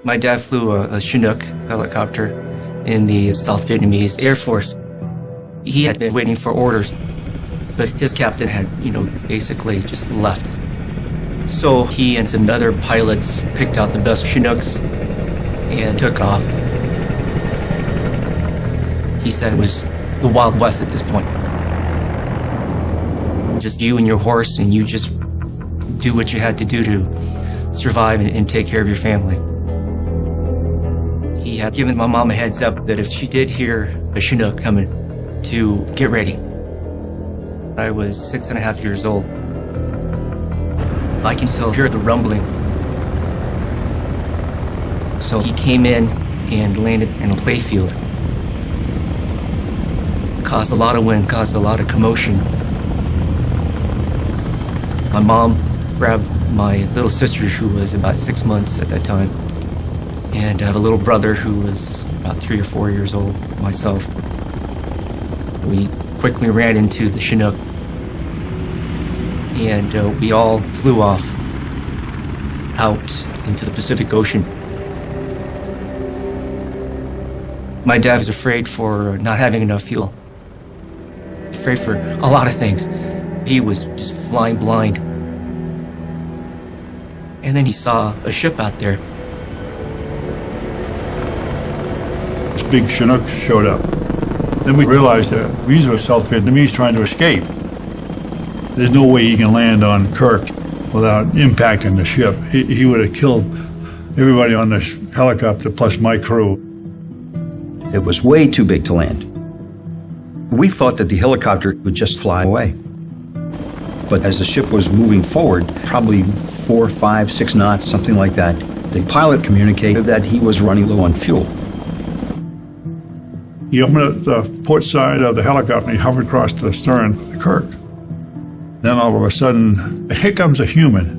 My dad flew a Chinook helicopter in the South Vietnamese Air Force. He had been waiting for orders, but his captain had, basically just left. So he and some other pilots picked out the best Chinooks and took off. He said it was the Wild West at this point. Just you and your horse, and you just do what you had to do to survive and take care of your family. He had given my mom a heads up that if she did hear a Chinook coming, to get ready. I was 6.5 years old. I can still hear the rumbling. So he came in and landed in a playfield. Caused a lot of wind, caused a lot of commotion. My mom grabbed my little sister, who was about 6 months at that time, and I have a little brother who was about 3 or 4 years old, myself. We quickly ran into the Chinook, and we all flew off out into the Pacific Ocean. My dad was afraid for not having enough fuel, afraid for a lot of things. He was just flying blind. And then he saw a ship out there. This big Chinook showed up. Then we realized that these were South Vietnamese trying to escape. There's no way he can land on QUİC without impacting the ship. He would have killed everybody on this helicopter plus my crew. It was way too big to land. We thought that the helicopter would just fly away. But as the ship was moving forward, probably 4, 5, 6 knots, something like that, the pilot communicated that he was running low on fuel. He opened up the port side of the helicopter and he hovered across the stern of the QUİC. Then all of a sudden, here comes a human.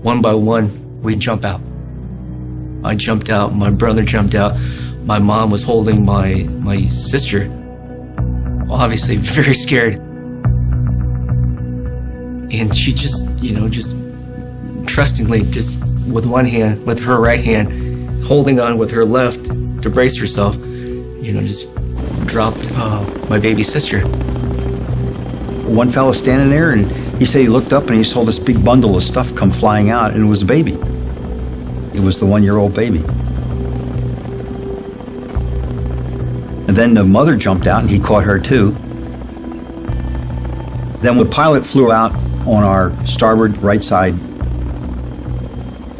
One by one, we jump out. I jumped out, my brother jumped out. My mom was holding my sister, obviously very scared. And she just, just trustingly, just with one hand, with her right hand, holding on with her left to brace herself, just dropped my baby sister. One fellow standing there, and he said he looked up and he saw this big bundle of stuff come flying out, and it was a baby. It was the 1-year-old baby. And then the mother jumped out and he caught her too. Then the pilot flew out on our starboard right side.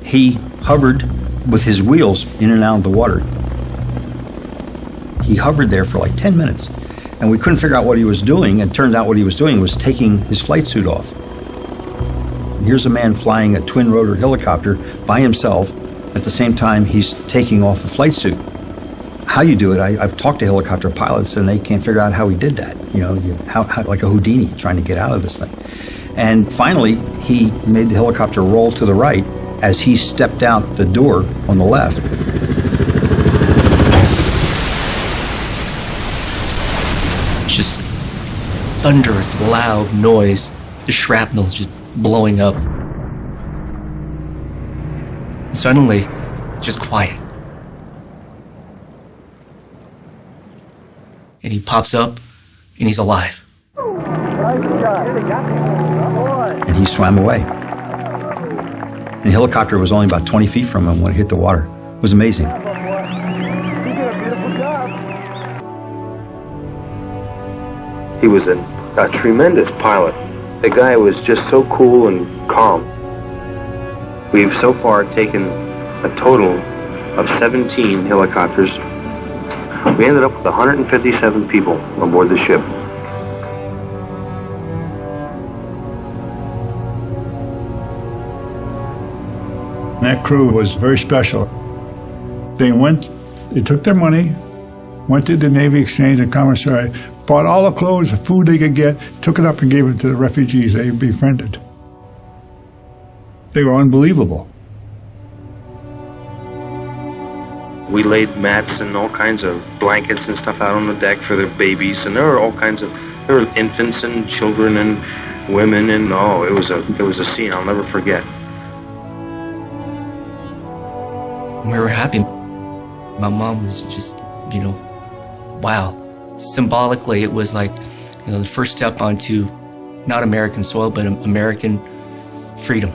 He hovered with his wheels in and out of the water. He hovered there for like 10 minutes, and we couldn't figure out what he was doing, and it turned out what he was doing was taking his flight suit off. And here's a man flying a twin-rotor helicopter by himself. At the same time, he's taking off a flight suit. How you do it, I've talked to helicopter pilots, and they can't figure out how he did that. How like a Houdini trying to get out of this thing. And finally, he made the helicopter roll to the right as he stepped out the door on the left. Just thunderous, loud noise. The shrapnel just blowing up. Suddenly, just quiet. And he pops up, and he's alive. And he swam away. The helicopter was only about 20 feet from him when it hit the water. It was amazing. He was a tremendous pilot. The guy was just so cool and calm. We've so far taken a total of 17 helicopters. We ended up with 157 people aboard the ship. That crew was very special. They took their money, went to the Navy Exchange and Commissary, bought all the clothes, the food they could get, took it up and gave it to the refugees they befriended. They were unbelievable. We laid mats and all kinds of blankets and stuff out on the deck for their babies, and there were infants and children and women, and it was a scene I'll never forget. we were happy. My mom was just, wow. Symbolically, it was like, the first step onto not American soil, but American freedom.